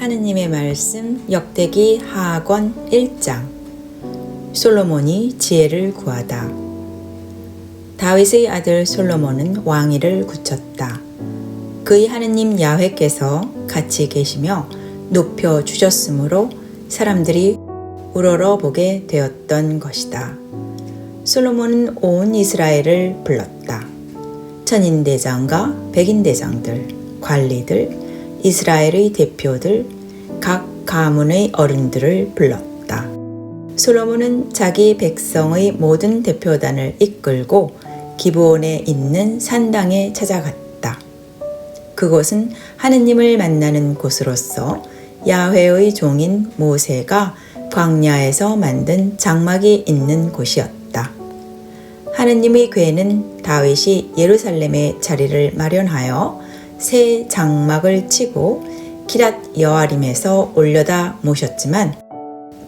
하느님의 말씀 역대기 하악권 1장. 솔로몬이 지혜를 구하다. 다윗의 아들 솔로몬은 왕위를 굳혔다. 그의 하느님 야훼께서 같이 계시며 높여 주셨으므로 사람들이 우러러보게 되었던 것이다. 솔로몬은 온 이스라엘을 불렀다. 천인대장과 백인대장들, 관리들, 이스라엘의 대표들, 각 가문의 어른들을 불렀다. 솔로몬은 자기 백성의 모든 대표단을 이끌고 기브온에 있는 산당에 찾아갔다. 그곳은 하느님을 만나는 곳으로서 야훼의 종인 모세가 광야에서 만든 장막이 있는 곳이었다. 하느님의 궤는 다윗이 예루살렘에 자리를 마련하여 새 장막을 치고 기랏 여아림에서 올려다 모셨지만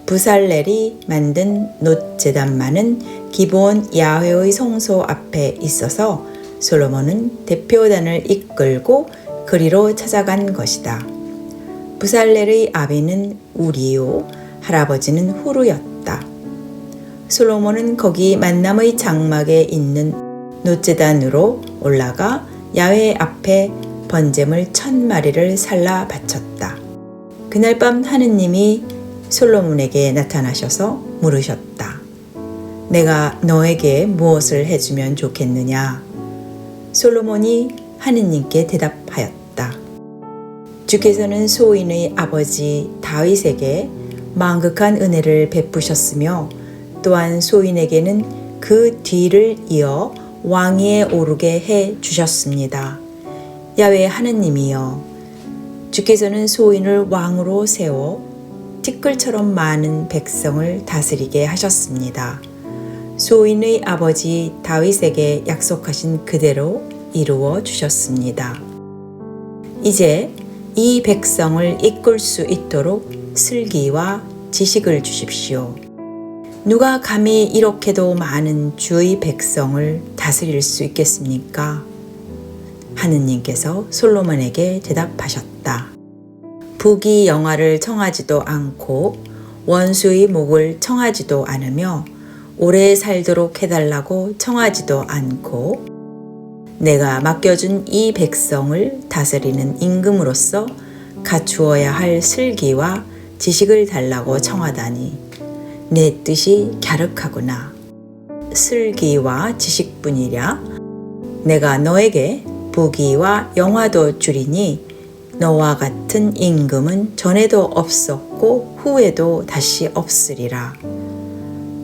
부살렐이 만든 놋제단만은 기브온 야훼의 성소 앞에 있어서 솔로몬은 대표단을 이끌고 그리로 찾아간 것이다. 부살렐의 아비는 우리요, 할아버지는 후르였다. 솔로몬은 거기 만남의 장막에 있는 놋제단으로 올라가 야훼 앞에 번제물 1000마리를 살라 바쳤다. 그날 밤 하느님이 솔로몬에게 나타나셔서 물으셨다. 내가 너에게 무엇을 해주면 좋겠느냐? 솔로몬이 하느님께 대답하였다. 주께서는 소인의 아버지 다윗에게 만극한 은혜를 베푸셨으며 또한 소인에게는 그 뒤를 이어 왕위에 오르게 해 주셨습니다. 야훼 하느님이여, 주께서는 소인을 왕으로 세워 티끌처럼 많은 백성을 다스리게 하셨습니다. 소인의 아버지 다윗에게 약속하신 그대로 이루어 주셨습니다. 이제 이 백성을 이끌 수 있도록 슬기와 지식을 주십시오. 누가 감히 이렇게도 많은 주의 백성을 다스릴 수 있겠습니까? 하느님께서 솔로몬에게 대답하셨다. 부귀 영화를 청하지도 않고 원수의 목을 청하지도 않으며 오래 살도록 해달라고 청하지도 않고 내가 맡겨준 이 백성을 다스리는 임금으로서 갖추어야 할 슬기와 지식을 달라고 청하다니 내 뜻이 갸륵하구나. 슬기와 지식뿐이랴. 내가 너에게 부귀와 영화도 주리니 너와 같은 임금은 전에도 없었고 후에도 다시 없으리라.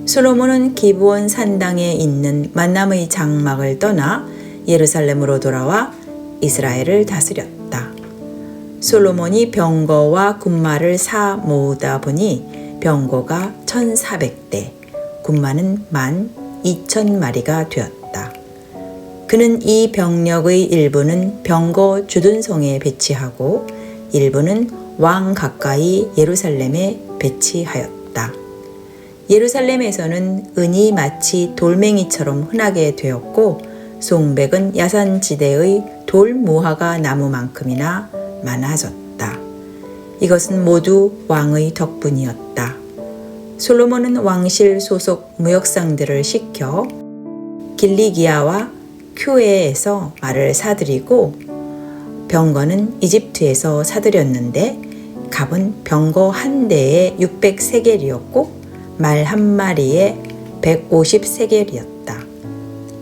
솔로몬은 기브온 산당에 있는 만남의 장막을 떠나 예루살렘으로 돌아와 이스라엘을 다스렸다. 솔로몬이 병거와 군마를 사 모으다 보니 병거가 1400대, 군마는 12,000마리가 되었다. 그는 이 병력의 일부는 병거 주둔성에 배치하고 일부는 왕 가까이 예루살렘에 배치하였다. 예루살렘에서는 은이 마치 돌멩이처럼 흔하게 되었고 송백은 야산지대의 돌무화과 나무만큼이나 많아졌다. 이것은 모두 왕의 덕분이었다. 솔로몬은 왕실 소속 무역상들을 시켜 길리기아와 큐에에서 말을 사들이고 병거는 이집트에서 사들였는데 갑은 병거 한 대에 600세겔이었고 말 한 마리에 150세겔이었다.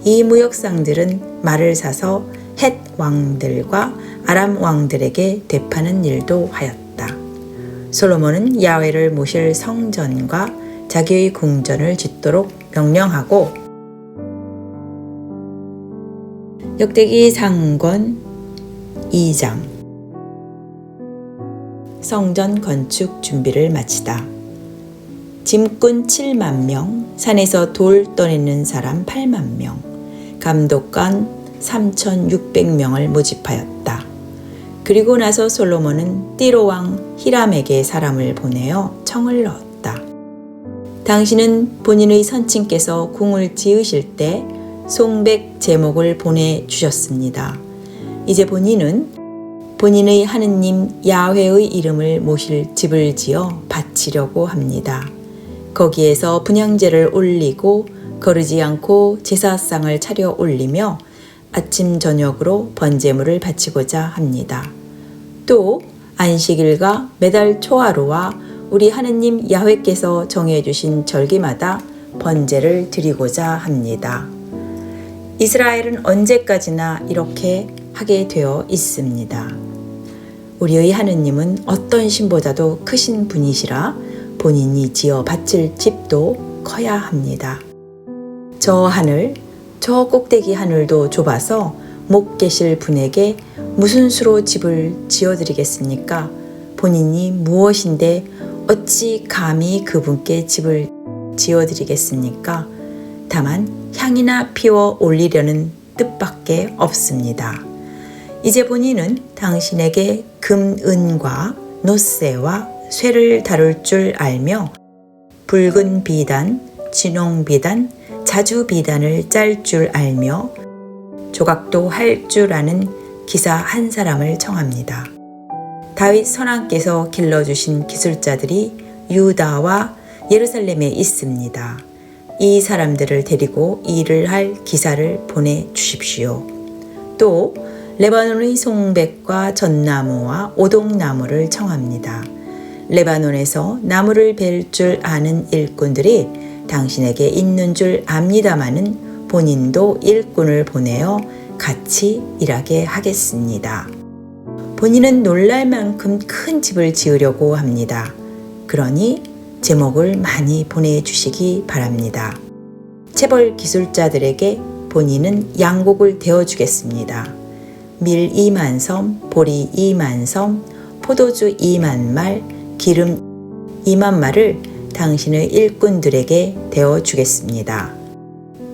이 무역상들은 말을 사서 헷 왕들과 아람 왕들에게 되파는 일도 하였다. 솔로몬은 야훼를 모실 성전과 자기의 궁전을 짓도록 명령하고 역대기 상권 2장. 성전 건축 준비를 마치다. 짐꾼 7만 명, 산에서 돌 떠내는 사람 8만 명, 감독관 3,600명을 모집하였다. 그리고 나서 솔로몬은 띠로 왕 히람에게 사람을 보내어 청을 넣었다. 당신은 본인의 선친께서 궁을 지으실 때 송백 제목을 보내주셨습니다. 이제 본인은 본인의 하느님 야훼의 이름을 모실 집을 지어 바치려고 합니다. 거기에서 분향제를 올리고 거르지 않고 제사상을 차려 올리며 아침 저녁으로 번제물을 바치고자 합니다. 또 안식일과 매달 초하루와 우리 하느님 야훼께서 정해주신 절기마다 번제를 드리고자 합니다. 이스라엘은 언제까지나 이렇게 하게 되어 있습니다. 우리의 하느님은 어떤 신보다도 크신 분이시라 본인이 지어 바칠 집도 커야 합니다. 저 하늘, 저 꼭대기 하늘도 좁아서 못 계실 분에게 무슨 수로 집을 지어드리겠습니까? 본인이 무엇인데 어찌 감히 그분께 집을 지어드리겠습니까? 다만 향이나 피워 올리려는 뜻밖에 없습니다. 이제 본인은 당신에게 금, 은과 놋쇠와 쇠를 다룰 줄 알며 붉은 비단, 진홍 비단, 자주 비단을 짤 줄 알며 조각도 할 줄 아는 기사 한 사람을 청합니다. 다윗 선왕께서 길러주신 기술자들이 유다와 예루살렘에 있습니다. 이 사람들을 데리고 일을 할 기사를 보내주십시오. 또 레바논의 송백과 전나무와 오동나무를 청합니다. 레바논에서 나무를 벨 줄 아는 일꾼들이 당신에게 있는 줄 압니다마는 본인도 일꾼을 보내어 같이 일하게 하겠습니다. 본인은 놀랄 만큼 큰 집을 지으려고 합니다. 그러니 제목을 많이 보내주시기 바랍니다. 체벌 기술자들에게 본인은 양곡을 대어주겠습니다. 밀 2만 섬, 보리 2만 섬, 포도주 2만 말, 기름 2만 말을 당신의 일꾼들에게 대어주겠습니다.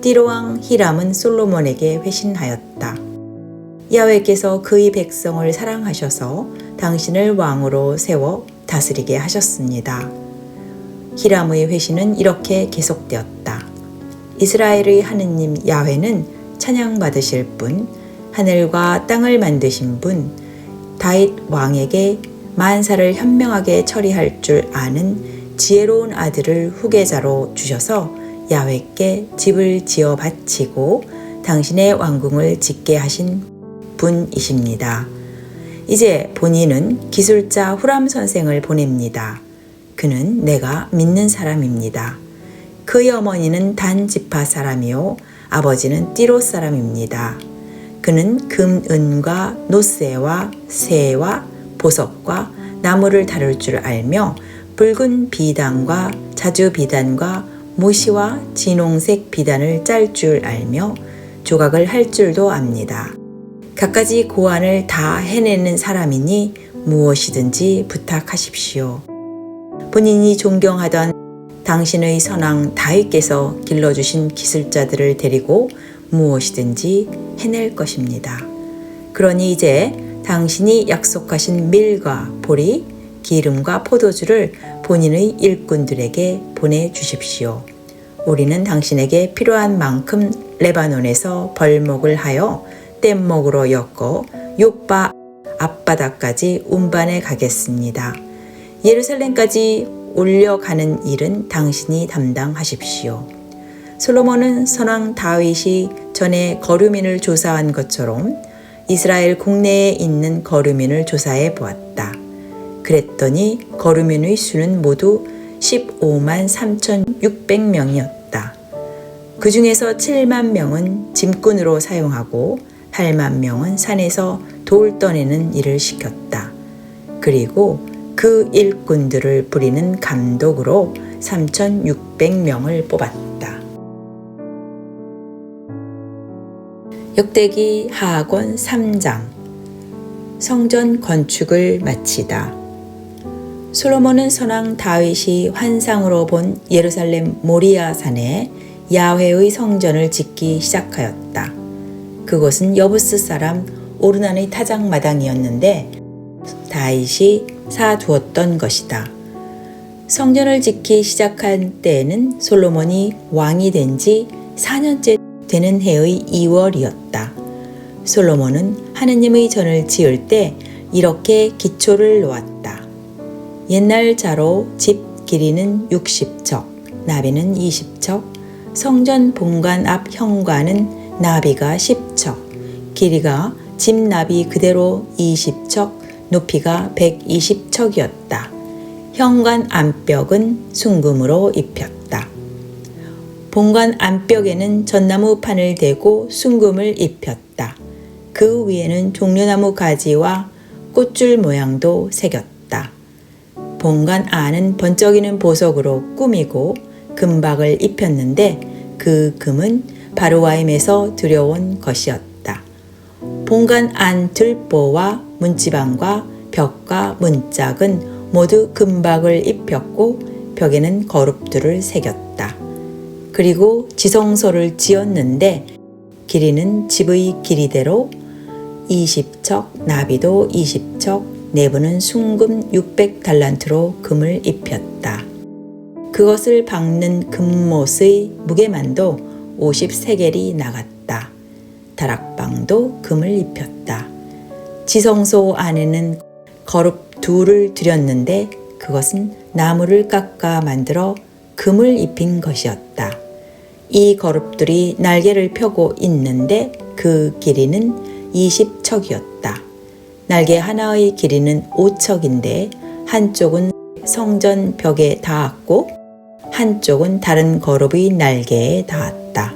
띠로왕 히람은 솔로몬에게 회신하였다. 야훼께서 그의 백성을 사랑하셔서 당신을 왕으로 세워 다스리게 하셨습니다. 히람의 회신은 이렇게 계속되었다. 이스라엘의 하느님 야훼는 찬양받으실 분, 하늘과 땅을 만드신 분, 다윗 왕에게 만사를 현명하게 처리할 줄 아는 지혜로운 아들을 후계자로 주셔서 야훼께 집을 지어 바치고 당신의 왕궁을 짓게 하신 분이십니다. 이제 본인은 기술자 후람 선생을 보냅니다. 그는 내가 믿는 사람입니다. 그의 어머니는 단 지파 사람이요 아버지는 띠롯 사람입니다. 그는 금, 은과 놋쇠와 쇠와 보석과 나무를 다룰 줄 알며 붉은 비단과 자주 비단과 모시와 진홍색 비단을 짤 줄 알며 조각을 할 줄도 압니다. 갖가지 고안을 다 해내는 사람이니 무엇이든지 부탁하십시오. 본인이 존경하던 당신의 선왕 다윗께서 길러주신 기술자들을 데리고 무엇이든지 해낼 것입니다. 그러니 이제 당신이 약속하신 밀과 보리, 기름과 포도주를 본인의 일꾼들에게 보내주십시오. 우리는 당신에게 필요한 만큼 레바논에서 벌목을 하여 뗏목으로 엮어 욥바 앞바다까지 운반해 가겠습니다. 예루살렘까지 올려가는 일은 당신이 담당하십시오. 솔로몬은 선왕 다윗이 전에 거류민을 조사한 것처럼 이스라엘 국내에 있는 거류민을 조사해 보았다. 그랬더니 거류민의 수는 모두 15만 3,600명이었다. 그 중에서 7만 명은 짐꾼으로 사용하고 8만 명은 산에서 돌 떠내는 일을 시켰다. 그리고 그 일꾼들을 부리는 감독으로 3,600명을 뽑았다. 역대기 하악원 3장 성전 건축을 마치다. 솔로몬은 선왕 다윗이 환상으로 본 예루살렘 모리아 산에 야훼의 성전을 짓기 시작하였다. 그곳은 여부스 사람 오르난의 타작마당이었는데 다윗이 사두었던 것이다. 성전을 짓기 시작한 때에는 솔로몬이 왕이 된 지 4년째 되는 해의 2월이었다. 솔로몬은 하느님의 전을 지을 때 이렇게 기초를 놓았다. 옛날 자로 집 길이는 60척, 나비는 20척, 성전 본관 앞 현관은 나비가 10척, 길이가 집 나비 그대로 20척, 높이가 120척이었다. 현관 안벽은 순금으로 입혔다. 본관 안벽에는 전나무 판을 대고 순금을 입혔다. 그 위에는 종려나무 가지와 꽃줄 모양도 새겼다. 본관 안은 번쩍이는 보석으로 꾸미고 금박을 입혔는데 그 금은 바르와임에서 들여온 것이었다. 본관 안 들보와 문지방과 벽과 문짝은 모두 금박을 입혔고 벽에는 거룹들을 새겼다. 그리고 지성소를 지었는데 길이는 집의 길이대로 20척, 나비도 20척, 내부는 순금 600달란트로 금을 입혔다. 그것을 박는 금못의 무게만도 50세겔이 나갔다. 다락방도 금을 입혔다. 지성소 안에는 거룹 둘을 들였는데 그것은 나무를 깎아 만들어 금을 입힌 것이었다. 이 거룹들이 날개를 펴고 있는데 그 길이는 20척이었다. 날개 하나의 길이는 5척인데 한쪽은 성전 벽에 닿았고 한쪽은 다른 거룹의 날개에 닿았다.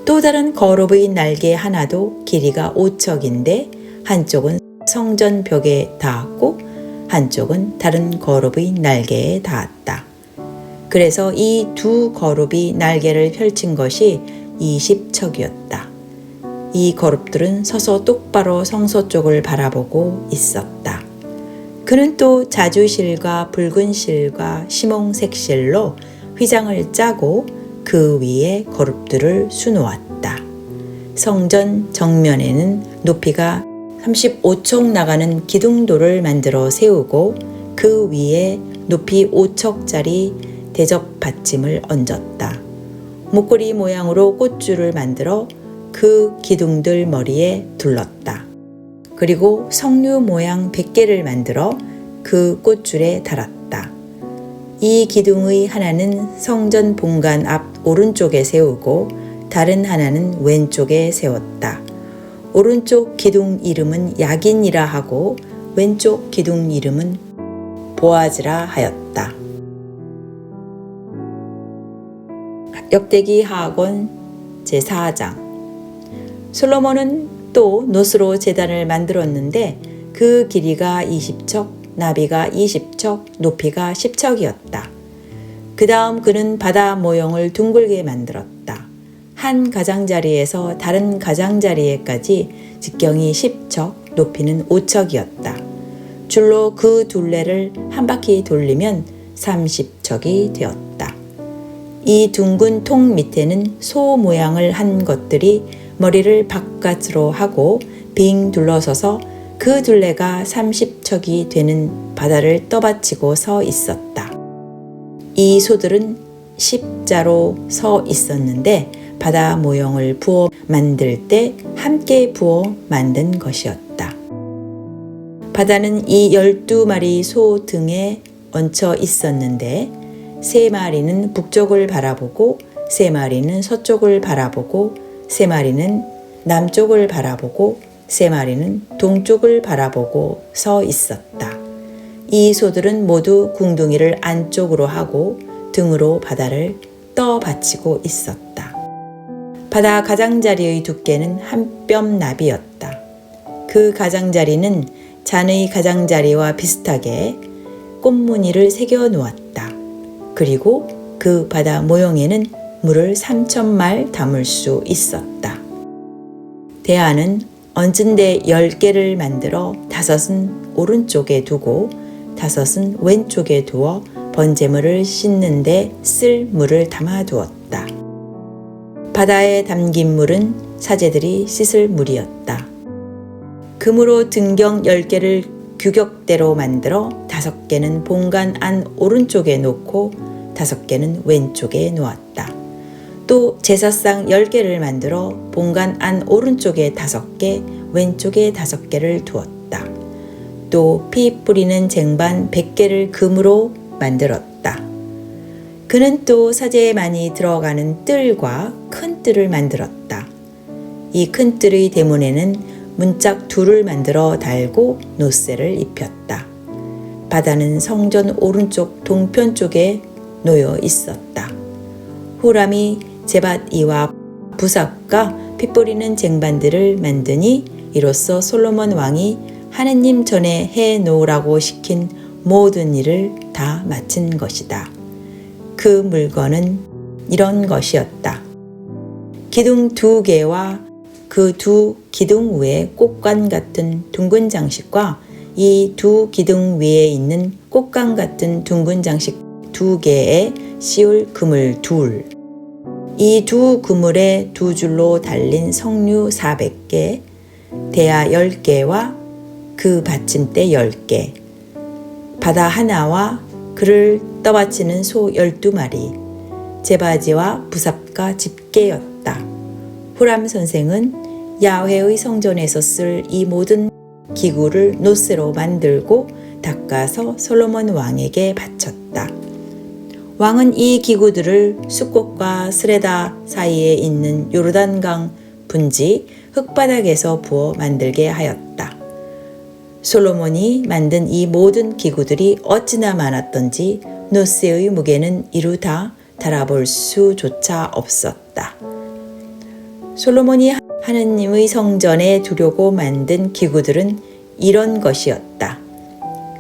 또 다른 거룹의 날개 하나도 길이가 5척인데 한쪽은 성전 벽에 닿았고 한쪽은 다른 거룹의 날개에 닿았다. 그래서 이 두 거룹이 날개를 펼친 것이 20척이었다. 이 거룹들은 서서 똑바로 성소 쪽을 바라보고 있었다. 그는 또 자주실과 붉은 실과 시몽색 실로 휘장을 짜고 그 위에 거룹들을 수놓았다. 성전 정면에는 높이가 35척 나가는 기둥돌을 만들어 세우고 그 위에 높이 5척짜리 대접 받침을 얹었다. 목걸이 모양으로 꽃줄을 만들어 그 기둥들 머리에 둘렀다. 그리고 석류 모양 100개를 만들어 그 꽃줄에 달았다. 이 기둥의 하나는 성전 본관 앞 오른쪽에 세우고 다른 하나는 왼쪽에 세웠다. 오른쪽 기둥 이름은 야긴이라 하고 왼쪽 기둥 이름은 보아즈라 하였다. 역대기 하악원 제4장. 솔로몬은 또 노스로 제단을 만들었는데 그 길이가 20척, 나비가 20척, 높이가 10척이었다. 그 다음 그는 바다 모형을 둥글게 만들었다. 한 가장자리에서 다른 가장자리에까지 직경이 10척, 높이는 5척이었다. 줄로 그 둘레를 한 바퀴 돌리면 30척이 되었다. 이 둥근 통 밑에는 소 모양을 한 것들이 머리를 바깥으로 하고 빙 둘러서서 그 둘레가 30척이 되는 바다를 떠받치고 서 있었다. 이 소들은 십자로 서 있었는데 바다 모형을 부어 만들 때 함께 부어 만든 것이었다. 바다는 이 12마리 소 등에 얹혀 있었는데 3마리는 북쪽을 바라보고 3마리는 서쪽을 바라보고 3마리는 남쪽을 바라보고 3마리는 동쪽을 바라보고 서 있었다. 이 소들은 모두 궁둥이를 안쪽으로 하고 등으로 바다를 떠받치고 있었다. 바다 가장자리의 두께는 한 뼘 나비였다. 그 가장자리는 잔의 가장자리와 비슷하게 꽃무늬를 새겨 놓았다. 그리고 그 바다 모형에는 물을 3,000말 담을 수 있었다. 대야는 얹은 데 10개를 만들어 5은 오른쪽에 두고 5은 왼쪽에 두어 번제물을 씻는 데 쓸 물을 담아 두었다. 바다에 담긴 물은 사제들이 씻을 물이었다. 금으로 등경 10개를 규격대로 만들어 5개는 본관 안 오른쪽에 놓고 5개는 왼쪽에 놓았다. 또 제사상 10개를 만들어 본관 안 오른쪽에 5개, 왼쪽에 5개를 두었다. 또 피 뿌리는 쟁반 100개를 금으로 만들었다. 그는 또 사제에 많이 들어가는 뜰과 큰 뜰을 만들었다. 이 큰 뜰의 대문에는 문짝 둘을 만들어 달고 노새를 입혔다. 바다는 성전 오른쪽 동편 쪽에 놓여 있었다. 후람이 제밧이와 부삽과 피 뿌리는 쟁반들을 만드니 이로써 솔로몬 왕이 하느님 전에 해 놓으라고 시킨 모든 일을 다 마친 것이다. 그 물건은 이런 것이었다. 기둥 2개와 그 2 기둥 위에 꽃관 같은 둥근 장식과 이 2 기둥 위에 있는 꽃관 같은 둥근 장식 2개에 씌울 그물 둘, 이 2 그물에 2줄로 달린 석류 400개, 대야 10개와 그 받침대 10개, 바다 하나와 그를 떠받치는 소 12마리, 제바지와 부삽과 집게였다. 후람 선생은 야훼의 성전에서 쓸 이 모든 기구를 노새로 만들고 닦아서 솔로몬 왕에게 바쳤다. 왕은 이 기구들을 숫꽃과 스레다 사이에 있는 요르단강 분지 흙바닥에서 부어 만들게 하였다. 솔로몬이 만든 이 모든 기구들이 어찌나 많았던지 노새의 무게는 이루 다 달아볼 수조차 없었다. 솔로몬이 하느님의 성전에 두려고 만든 기구들은 이런 것이었다.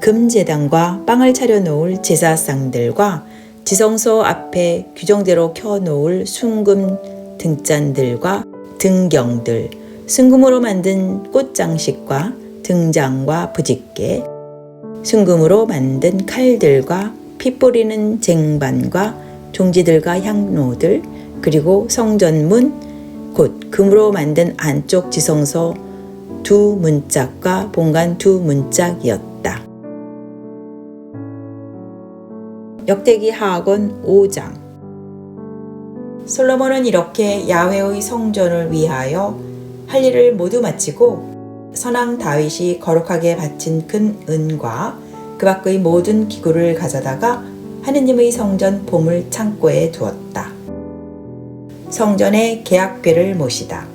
금제단과 빵을 차려놓을 제사상들과 지성소 앞에 규정대로 켜놓을 순금 등잔들과 등경들, 순금으로 만든 꽃장식과 등장과 부집개, 순금으로 만든 칼들과 피 뿌리는 쟁반과 종지들과 향로들, 그리고 성전문, 곧 금으로 만든 안쪽 지성소 2 문짝과 본관 2 문짝이었다. 역대기 하악원 5장. 솔로몬은 이렇게 야훼의 성전을 위하여 할 일을 모두 마치고 선왕 다윗이 거룩하게 바친 큰 은과 그 밖의 모든 기구를 가져다가 하느님의 성전 보물 창고에 두었다. 성전의 계약궤를 모시다.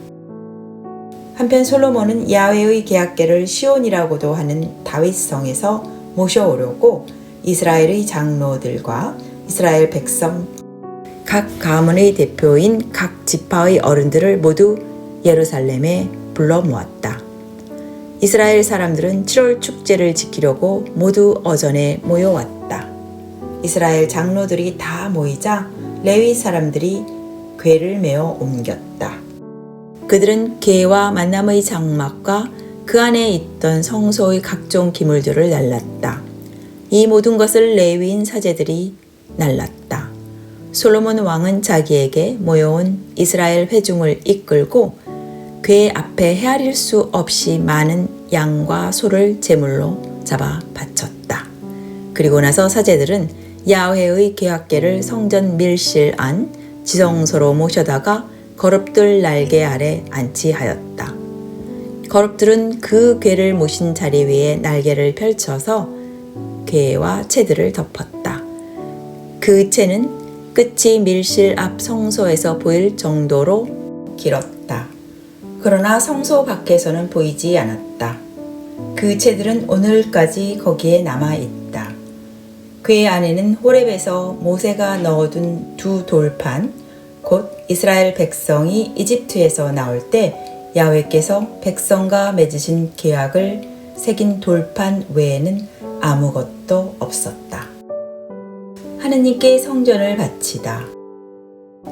한편 솔로몬은 야훼의 계약궤를 시온이라고도 하는 다윗성에서 모셔오려고 이스라엘의 장로들과 이스라엘 백성 각 가문의 대표인 각 지파의 어른들을 모두 예루살렘에 불러 모았다. 이스라엘 사람들은 7월 축제를 지키려고 모두 어전에 모여왔다. 이스라엘 장로들이 다 모이자 레위 사람들이 궤를 메어 옮겼다. 그들은 궤와 만남의 장막과 그 안에 있던 성소의 각종 기물들을 날랐다. 이 모든 것을 레위인 사제들이 날랐다. 솔로몬 왕은 자기에게 모여온 이스라엘 회중을 이끌고 궤 앞에 헤아릴 수 없이 많은 양과 소를 제물로 잡아 바쳤다. 그리고 나서 사제들은 야훼의 계약궤를 성전 밀실 안 지성소로 모셔다가 거룹들 날개 아래 안치하였다. 거룹들은 그 궤를 모신 자리 위에 날개를 펼쳐서 궤와 채들을 덮었다. 그 채는 끝이 밀실 앞 성소에서 보일 정도로 길었다. 그러나 성소 밖에서는 보이지 않았다. 그 채들은 오늘까지 거기에 남아있다. 궤 안에는 호렙에서 모세가 넣어둔 2 돌판, 곧 이스라엘 백성이 이집트에서 나올 때 야훼께서 백성과 맺으신 계약을 새긴 돌판 외에는 아무것도 없었다. 하느님께 성전을 바치다.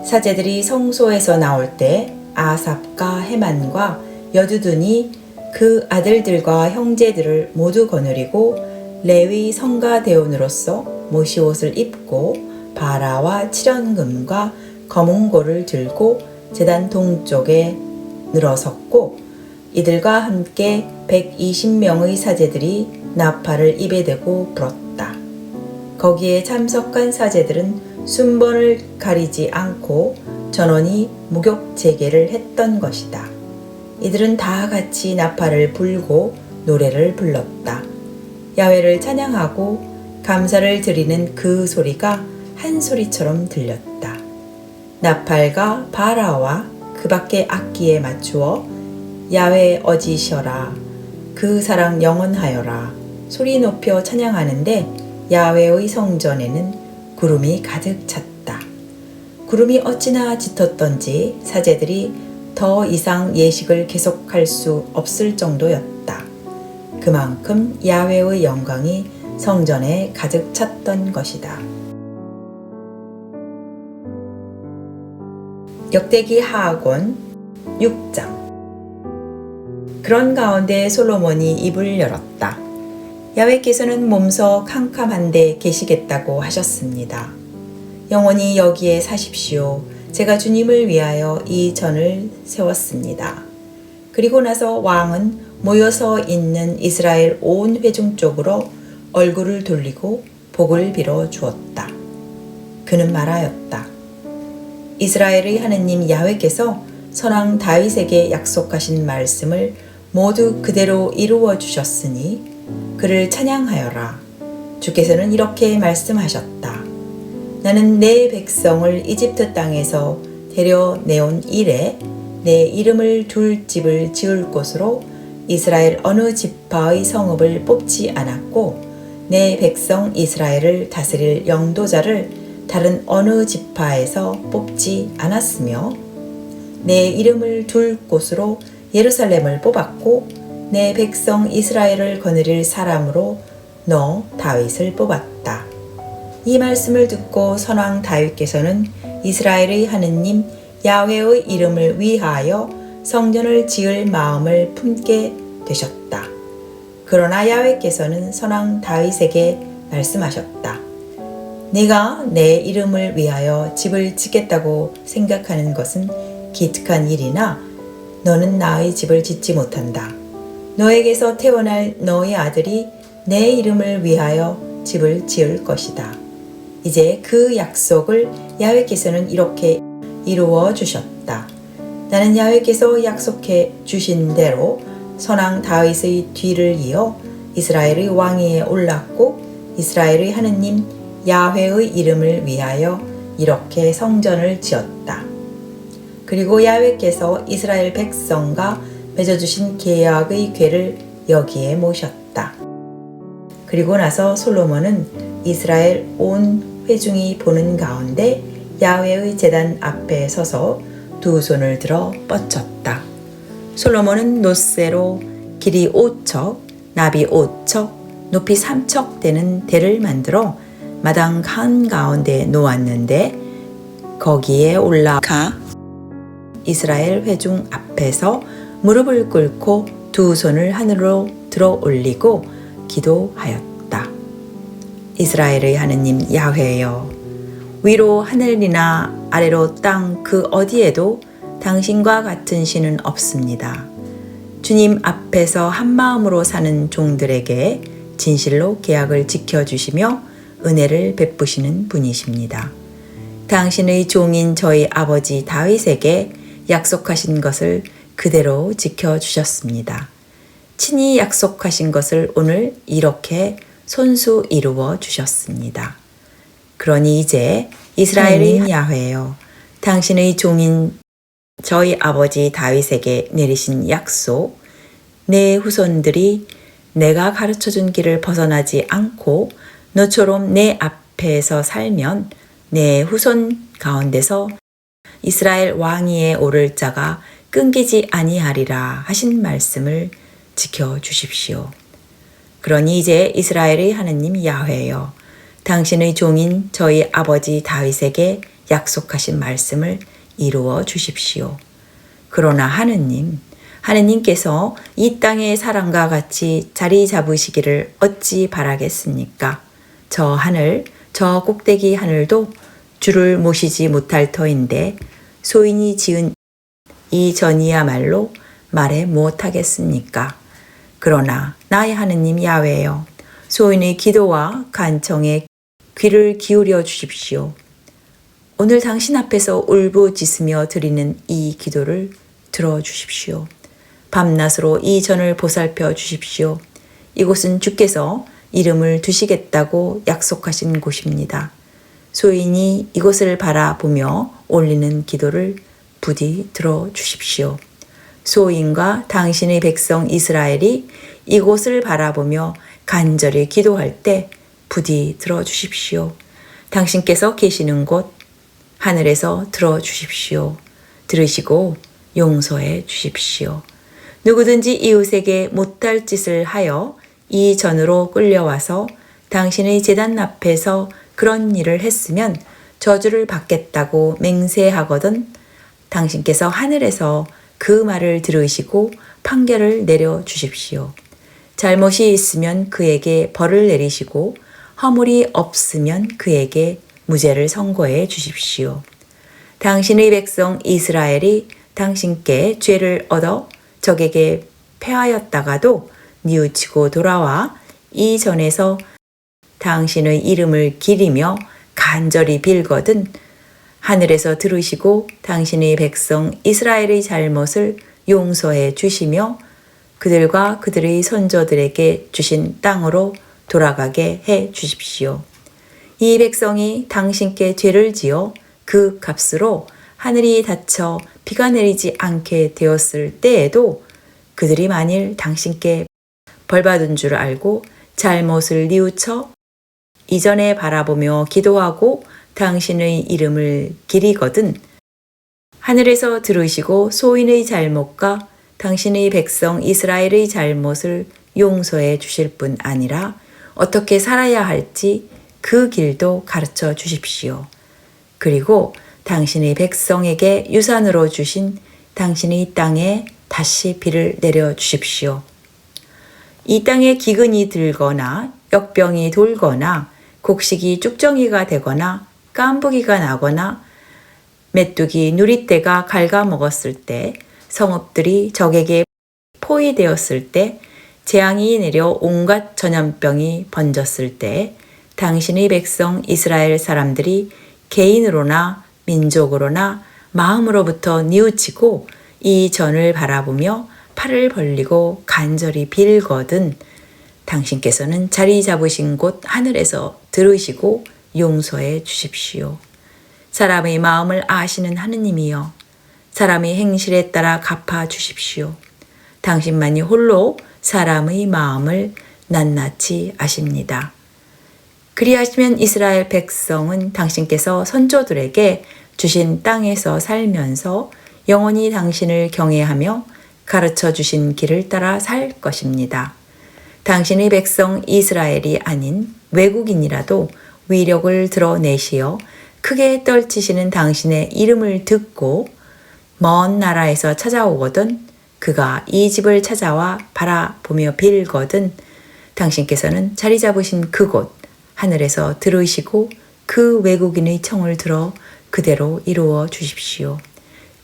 사제들이 성소에서 나올 때 아삽과 헤만과 여두둔이 그 아들들과 형제들을 모두 거느리고 레위 성가대원으로서 모시옷을 입고 바라와 칠연금과 거문고를 들고 제단 동쪽에 늘어섰고 이들과 함께 120명의 사제들이 나팔을 입에 대고 불었다. 거기에 참석한 사제들은 순번을 가리지 않고 전원이 무격 제계를 했던 것이다. 이들은 다 같이 나팔을 불고 노래를 불렀다. 야훼를 찬양하고 감사를 드리는 그 소리가 한 소리처럼 들렸다. 나팔과 바라와 그 밖의 악기에 맞추어 야훼 어지셔라, 그 사랑 영원하여라 소리 높여 찬양하는데 야훼의 성전에는 구름이 가득 찼다. 구름이 어찌나 짙었던지 사제들이 더 이상 예식을 계속할 수 없을 정도였다. 그만큼 야훼의 영광이 성전에 가득 찼던 것이다. 역대기 하악원 6장. 그런 가운데 솔로몬이 입을 열었다. 야훼께서는 몸서 캄캄한데 계시겠다고 하셨습니다. 영원히 여기에 사십시오. 제가 주님을 위하여 이 전을 세웠습니다. 그리고 나서 왕은 모여서 있는 이스라엘 온 회중 쪽으로 얼굴을 돌리고 복을 빌어 주었다. 그는 말하였다. 이스라엘의 하느님 야훼께서 선왕 다윗에게 약속하신 말씀을 모두 그대로 이루어 주셨으니 그를 찬양하여라. 주께서는 이렇게 말씀하셨다. 나는 내 백성을 이집트 땅에서 데려내온 이래 내 이름을 둘 집을 지을 곳으로 이스라엘 어느 지파의 성읍을 뽑지 않았고 내 백성 이스라엘을 다스릴 영도자를 다른 어느 지파에서 뽑지 않았으며 내 이름을 둘 곳으로 예루살렘을 뽑았고 내 백성 이스라엘을 거느릴 사람으로 너 다윗을 뽑았다. 이 말씀을 듣고 선왕 다윗께서는 이스라엘의 하느님 야훼의 이름을 위하여 성전을 지을 마음을 품게 되셨다. 그러나 야훼께서는 선왕 다윗에게 말씀하셨다. 네가 내 이름을 위하여 집을 짓겠다고 생각하는 것은 기특한 일이나 너는 나의 집을 짓지 못한다. 너에게서 태어날 너의 아들이 내 이름을 위하여 집을 지을 것이다. 이제 그 약속을 야훼께서는 이렇게 이루어 주셨다. 나는 야훼께서 약속해 주신 대로 선왕 다윗의 뒤를 이어 이스라엘의 왕위에 올랐고 이스라엘의 하느님 야훼의 이름을 위하여 이렇게 성전을 지었다. 그리고 야훼께서 이스라엘 백성과 맺어주신 계약의 궤를 여기에 모셨다. 그리고 나서 솔로몬은 이스라엘 온 회중이 보는 가운데 야훼의 제단 앞에 서서 두 손을 들어 뻗쳤다. 솔로몬은 놋쇠로 길이 5척, 나비 5척, 높이 3척 되는 대를 만들어 마당 한가운데 놓았는데 거기에 올라가 이스라엘 회중 앞에서 무릎을 꿇고 두 손을 하늘로 들어 올리고 기도하였다. 이스라엘의 하느님 야훼여, 위로 하늘이나 아래로 땅 그 어디에도 당신과 같은 신은 없습니다. 주님 앞에서 한마음으로 사는 종들에게 진실로 계약을 지켜주시며 은혜를 베푸시는 분이십니다. 당신의 종인 저희 아버지 다윗에게 약속하신 것을 그대로 지켜주셨습니다. 친히 약속하신 것을 오늘 이렇게 손수 이루어 주셨습니다. 그러니 이제 이스라엘의 야훼여, 당신의 종인 저희 아버지 다윗에게 내리신 약속, 내 후손들이 내가 가르쳐준 길을 벗어나지 않고 너처럼 내 앞에서 살면 내 후손 가운데서 이스라엘 왕위에 오를 자가 끊기지 아니하리라 하신 말씀을 지켜주십시오. 그러니 이제 이스라엘의 하느님 야훼여, 당신의 종인 저희 아버지 다윗에게 약속하신 말씀을 이루어 주십시오. 그러나 하느님께서 이 땅의 사람과 같이 자리 잡으시기를 어찌 바라겠습니까? 저 하늘, 저 꼭대기 하늘도 주를 모시지 못할 터인데 소인이 지은 이 전이야말로 말해 무엇하겠습니까? 그러나 나의 하느님 야훼여, 소인의 기도와 간청에 귀를 기울여 주십시오. 오늘 당신 앞에서 울부짖으며 드리는 이 기도를 들어주십시오. 밤낮으로 이 전을 보살펴 주십시오. 이곳은 주께서 이름을 두시겠다고 약속하신 곳입니다. 소인이 이곳을 바라보며 올리는 기도를 부디 들어주십시오. 소인과 당신의 백성 이스라엘이 이곳을 바라보며 간절히 기도할 때 부디 들어주십시오. 당신께서 계시는 곳 하늘에서 들어주십시오. 들으시고 용서해 주십시오. 누구든지 이웃에게 못할 짓을 하여 이 전으로 끌려와서 당신의 제단 앞에서 그런 일을 했으면 저주를 받겠다고 맹세하거든 당신께서 하늘에서 그 말을 들으시고 판결을 내려 주십시오. 잘못이 있으면 그에게 벌을 내리시고 허물이 없으면 그에게 무죄를 선고해 주십시오. 당신의 백성 이스라엘이 당신께 죄를 얻어 적에게 패하였다가도 뉘우치고 돌아와 이 전에서 당신의 이름을 기리며 간절히 빌거든 하늘에서 들으시고 당신의 백성 이스라엘의 잘못을 용서해 주시며 그들과 그들의 선조들에게 주신 땅으로 돌아가게 해 주십시오. 이 백성이 당신께 죄를 지어 그 값으로 하늘이 닫혀 비가 내리지 않게 되었을 때에도 그들이 만일 당신께 벌받은 줄 알고 잘못을 뉘우쳐 이전에 바라보며 기도하고 당신의 이름을 기리거든 하늘에서 들으시고 소인의 잘못과 당신의 백성 이스라엘의 잘못을 용서해 주실 뿐 아니라 어떻게 살아야 할지 그 길도 가르쳐 주십시오. 그리고 당신의 백성에게 유산으로 주신 당신의 땅에 다시 비를 내려 주십시오. 이 땅에 기근이 들거나 역병이 돌거나 곡식이 쭉정이가 되거나 깐부기가 나거나 메뚜기 누리떼가 갉아먹었을 때 성읍들이 적에게 포위되었을 때 재앙이 내려 온갖 전염병이 번졌을 때 당신의 백성 이스라엘 사람들이 개인으로나 민족으로나 마음으로부터 뉘우치고 이 전을 바라보며 팔을 벌리고 간절히 빌거든 당신께서는 자리 잡으신 곳 하늘에서 들으시고 용서해 주십시오. 사람의 마음을 아시는 하느님이여 사람의 행실에 따라 갚아 주십시오. 당신만이 홀로 사람의 마음을 낱낱이 아십니다. 그리하시면 이스라엘 백성은 당신께서 선조들에게 주신 땅에서 살면서 영원히 당신을 경외하며 가르쳐 주신 길을 따라 살 것입니다. 당신의 백성 이스라엘이 아닌 외국인이라도 위력을 드러내시어 크게 떨치시는 당신의 이름을 듣고 먼 나라에서 찾아오거든 그가 이 집을 찾아와 바라보며 빌거든 당신께서는 자리 잡으신 그곳 하늘에서 들으시고 그 외국인의 청을 들어 그대로 이루어 주십시오.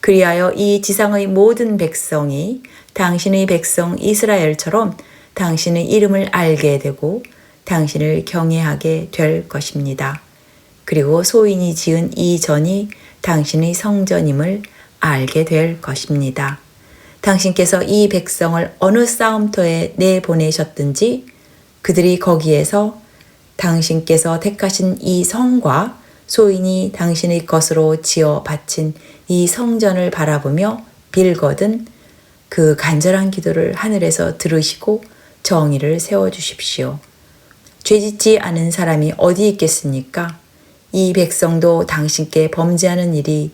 그리하여 이 지상의 모든 백성이 당신의 백성 이스라엘처럼 당신의 이름을 알게 되고 당신을 경외하게 될 것입니다. 그리고 소인이 지은 이 전이 당신의 성전임을 알게 될 것입니다. 당신께서 이 백성을 어느 싸움터에 내보내셨든지 그들이 거기에서 당신께서 택하신 이 성과 소인이 당신의 것으로 지어 바친 이 성전을 바라보며 빌거든 그 간절한 기도를 하늘에서 들으시고 정의를 세워주십시오. 죄짓지 않은 사람이 어디 있겠습니까? 이 백성도 당신께 범죄하는 일이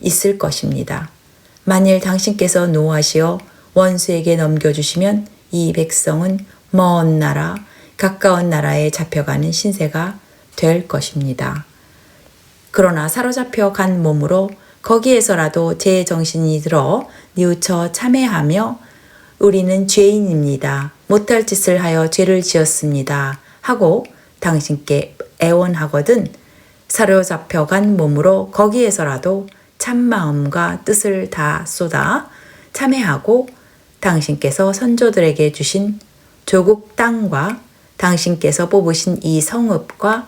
있을 것입니다. 만일 당신께서 노하시어 원수에게 넘겨주시면 이 백성은 먼 나라, 가까운 나라에 잡혀가는 신세가 될 것입니다. 그러나 사로잡혀 간 몸으로 거기에서라도 제 정신이 들어 뉘우쳐 참회하며 우리는 죄인입니다. 못할 짓을 하여 죄를 지었습니다. 하고 당신께 애원하거든 사로잡혀 간 몸으로 거기에서라도 참마음과 뜻을 다 쏟아 참회하고 당신께서 선조들에게 주신 조국 땅과 당신께서 뽑으신 이 성읍과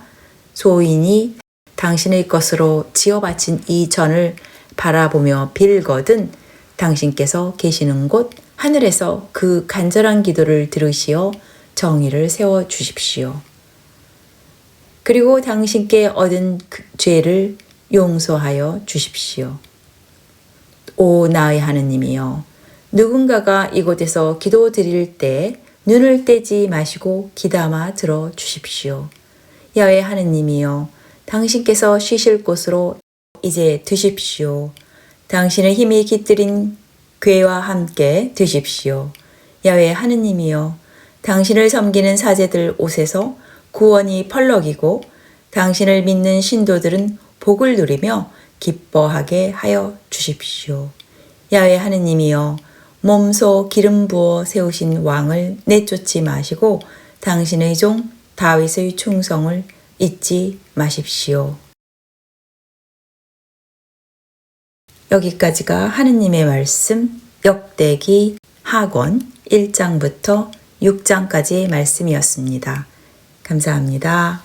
소인이 당신의 것으로 지어 바친 이 전을 바라보며 빌거든 당신께서 계시는 곳 하늘에서 그 간절한 기도를 들으시어 정의를 세워 주십시오. 그리고 당신께 얻은 그 죄를 용서하여 주십시오. 오 나의 하느님이여, 누군가가 이곳에서 기도 드릴 때 눈을 떼지 마시고 귀담아 들어 주십시오. 야훼 하느님이여, 당신께서 쉬실 곳으로 이제 드십시오. 당신의 힘이 깃들인 괴와 함께 드십시오. 야훼 하느님이여, 당신을 섬기는 사제들 옷에서 구원이 펄럭이고 당신을 믿는 신도들은 복을 누리며 기뻐하게 하여 주십시오. 야훼 하느님이여, 몸소 기름 부어 세우신 왕을 내쫓지 마시고 당신의 종 다윗의 충성을 잊지 마십시오. 여기까지가 하느님의 말씀 역대기 하권 1장부터 6장까지의 말씀이었습니다. 감사합니다.